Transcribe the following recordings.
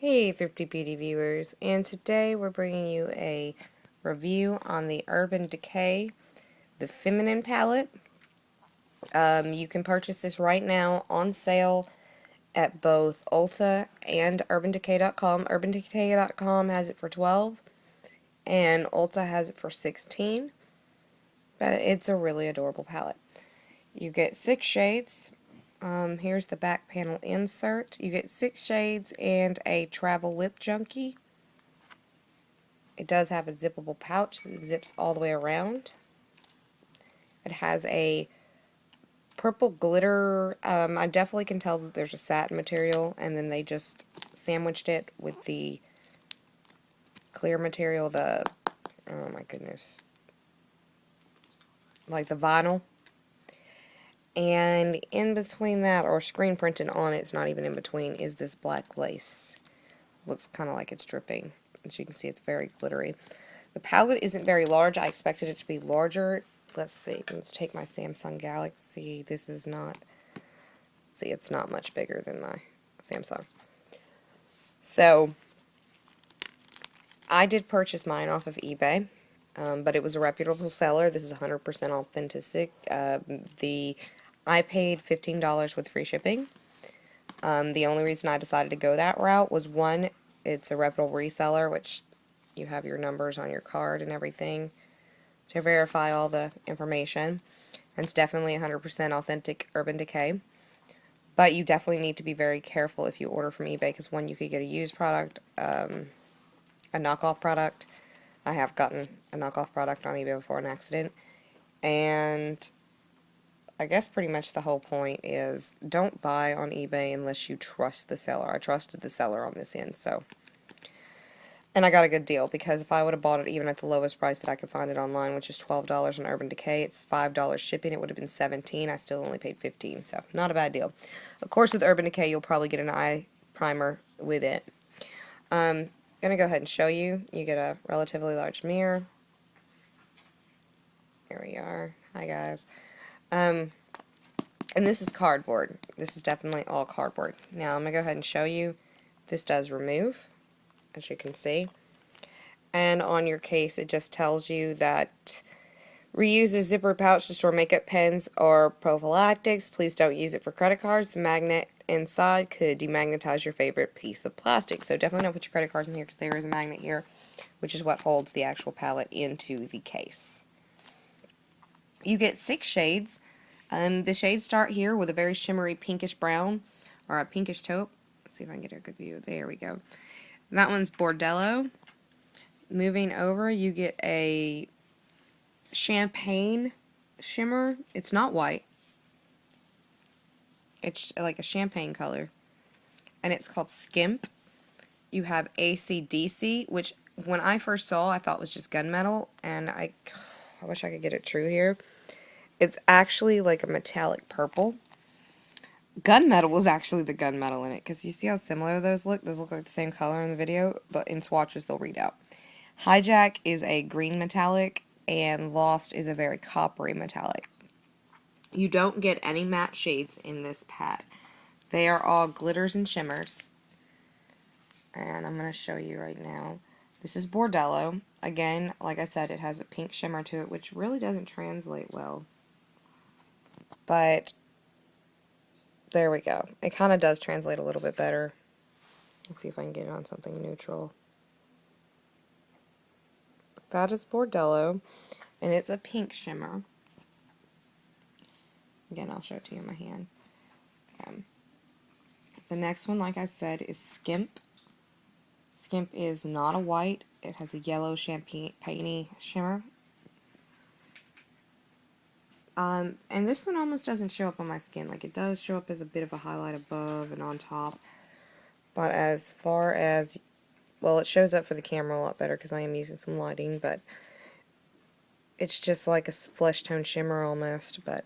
Hey Thrifty Beauty viewers, and today we're bringing you a review on the Urban Decay, the Feminine Palette. You can purchase this right now on sale at both Ulta and UrbanDecay.com. UrbanDecay.com has it for $12 and Ulta has it for $16, but it's a really adorable palette. You get 6 shades. Here's the back panel insert. You get 6 shades and a travel lip junkie. It does have a zippable pouch that zips all the way around. It has a purple glitter. I definitely can tell that there's a satin material, and then they just sandwiched it with the clear material, oh my goodness, like the vinyl. And in between that, or screen printed on it, it's not even in between, is this black lace. Looks kind of like it's dripping. As you can see, it's very glittery. The palette isn't very large. I expected it to be larger. Let's see. Let's take my Samsung Galaxy. This is not... See, it's not much bigger than my Samsung. So, I did purchase mine off of eBay, but it was a reputable seller. This is 100% authentic. I paid $15 with free shipping. The only reason I decided to go that route was, one, it's a reputable reseller, which you have your numbers on your card and everything to verify all the information. And it's definitely 100% authentic Urban Decay. But you definitely need to be very careful if you order from eBay, because one, you could get a used product, a knockoff product. I have gotten a knockoff product on eBay before, an accident. And I guess pretty much the whole point is don't buy on eBay unless you trust the seller. I trusted the seller on this end, so. And I got a good deal, because if I would have bought it even at the lowest price that I could find it online, which is $12 on Urban Decay, it's $5 shipping, it would have been $17. I still only paid $15, so not a bad deal. Of course, with Urban Decay, you'll probably get an eye primer with it. I'm going to go ahead and show you. You get a relatively large mirror. Here we are. Hi, guys. And this is cardboard. This is definitely all cardboard. Now, I'm going to go ahead and show you. This does remove, as you can see. And on your case, it just tells you that reuse a zipper pouch to store makeup pens or prophylactics. Please don't use it for credit cards. The magnet inside could demagnetize your favorite piece of plastic. So definitely don't put your credit cards in here, because there is a magnet here, which is what holds the actual palette into the case. You get 6 shades. The shades start here with a very shimmery pinkish brown, or a pinkish taupe. Let's see if I can get a good view. There we go. That one's Bordello. Moving over, you get a champagne shimmer. It's not white. It's like a champagne color. And it's called Skimp. You have AC/DC, which when I first saw, I thought was just gunmetal. And I wish I could get it true here. It's actually like a metallic purple. Gunmetal was actually the gunmetal in it, because you see how similar those look? Those look like the same color in the video, but in swatches they'll read out. Hijack is a green metallic, and Lost is a very coppery metallic. You don't get any matte shades in this pad. They are all glitters and shimmers. And I'm going to show you right now. This is Bordello. Again, like I said, it has a pink shimmer to it, which really doesn't translate well. But there we go. It kind of does translate a little bit better. Let's see if I can get it on something neutral. That is Bordello, and it's a pink shimmer. Again, I'll show it to you in my hand. Okay. The next one, like I said, is Skimp. Skimp is not a white. It has a yellow champagne shimmer. And this one almost doesn't show up on my skin. Like, it does show up as a bit of a highlight above and on top. But as far as, well, it shows up for the camera a lot better because I am using some lighting, but it's just like a flesh tone shimmer almost, but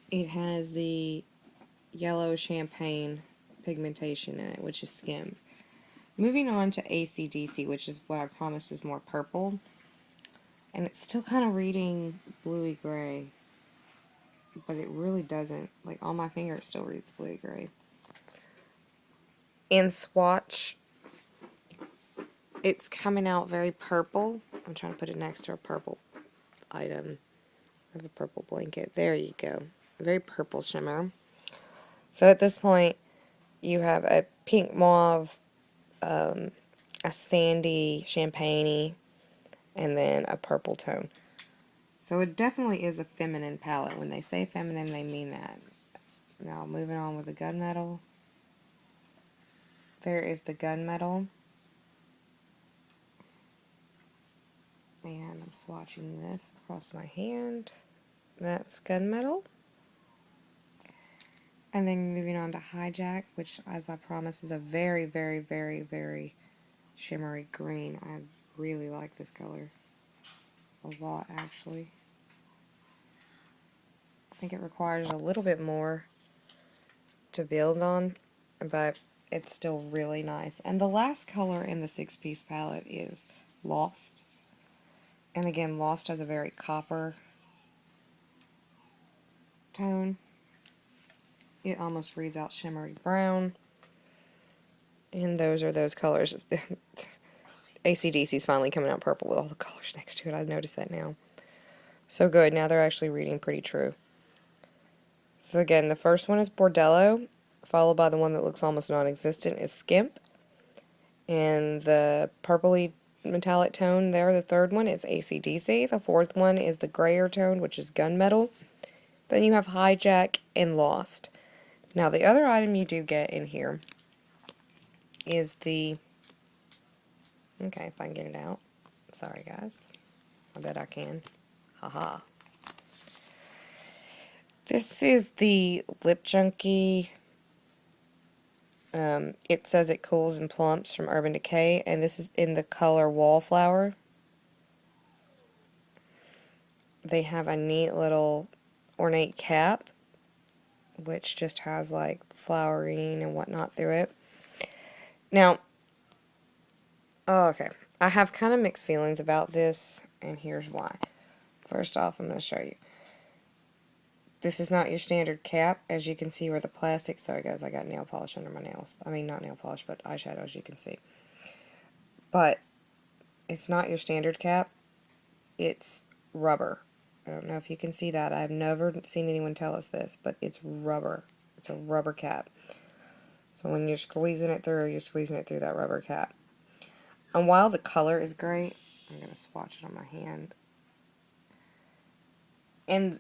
it has the yellow champagne pigmentation in it, which is Skim. Moving on to AC/DC, which is what I promised is more purple. And it's still kind of reading bluey gray, but it really doesn't. Like, on my finger it still reads bluey gray. In swatch, it's coming out very purple. I'm trying to put it next to a purple item. I have a purple blanket. There you go. A very purple shimmer. So at this point, you have a pink mauve, a sandy champagne-y, and then a purple tone. So it definitely is a feminine palette. When they say feminine, they mean that. Now, moving on with the gunmetal. There is the gunmetal. And I'm swatching this across my hand. That's gunmetal. And then moving on to hijack, which, as I promised, is a very, very, very, very shimmery green. I really like this color a lot, actually. I think it requires a little bit more to build on, but it's still really nice. And the last color in the 6-piece palette is Lost. And again, Lost has a very copper tone. It almost reads out shimmery brown. And those are those colors. AC/DC's finally coming out purple with all the colors next to it. I noticed that now. So good. Now they're actually reading pretty true. So again, the first one is Bordello, followed by the one that looks almost non-existent is Skimp. And the purpley metallic tone there, the third one, is AC/DC. The fourth one is the grayer tone, which is Gunmetal. Then you have Hijack and Lost. Now the other item you do get in here is the... Okay, if I can get it out. Sorry, guys. I bet I can. Haha. This is the Lip Junkie. It says it cools and plumps from Urban Decay, and this is in the color Wallflower. They have a neat little ornate cap, which just has like flowering and whatnot through it. Now, okay, I have kind of mixed feelings about this, and here's why. First off, I'm going to show you. This is not your standard cap, as you can see where the plastic, sorry guys, I got nail polish under my nails. I mean, not nail polish, but eyeshadow, as you can see. But it's not your standard cap, it's rubber. I don't know if you can see that. I've never seen anyone tell us this, but it's rubber. It's a rubber cap. So when you're squeezing it through that rubber cap. And while the color is great, I'm going to swatch it on my hand. And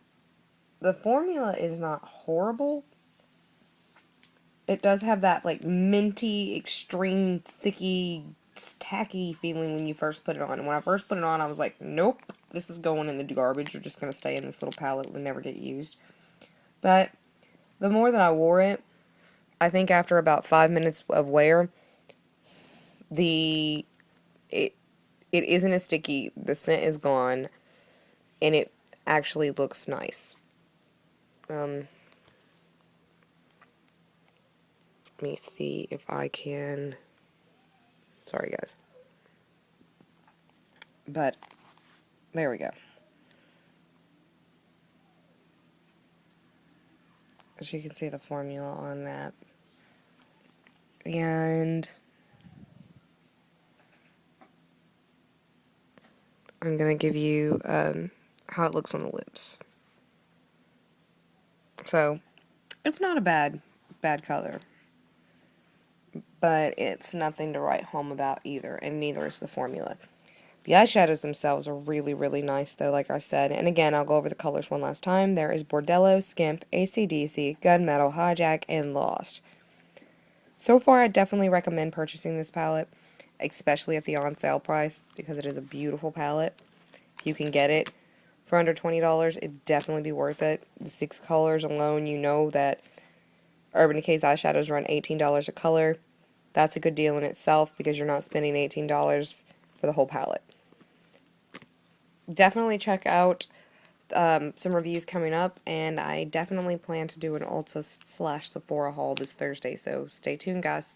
the formula is not horrible. It does have that like minty, extreme, thicky, tacky feeling when you first put it on. And when I first put it on, I was like, nope, this is going in the garbage. You're just going to stay in this little palette and never get used. But the more that I wore it, I think after about 5 minutes of wear, it isn't as sticky. The scent is gone, and it actually looks nice. Let me see if I can... Sorry, guys. But, there we go. As you can see the formula on that. And I'm going to give you how it looks on the lips. So, it's not a bad color. But it's nothing to write home about either, and neither is the formula. The eyeshadows themselves are really, really nice, though, like I said. And again, I'll go over the colors one last time. There is Bordello, Skimp, AC/DC, Gunmetal, Hijack, and Lost. So far, I definitely recommend purchasing this palette, especially at the on-sale price, because it is a beautiful palette. If you can get it for under $20, it'd definitely be worth it. The 6 colors alone, you know that Urban Decay's eyeshadows run $18 a color. That's a good deal in itself because you're not spending $18 for the whole palette. Definitely check out some reviews coming up, and I definitely plan to do an Ulta / Sephora haul this Thursday, so stay tuned, guys.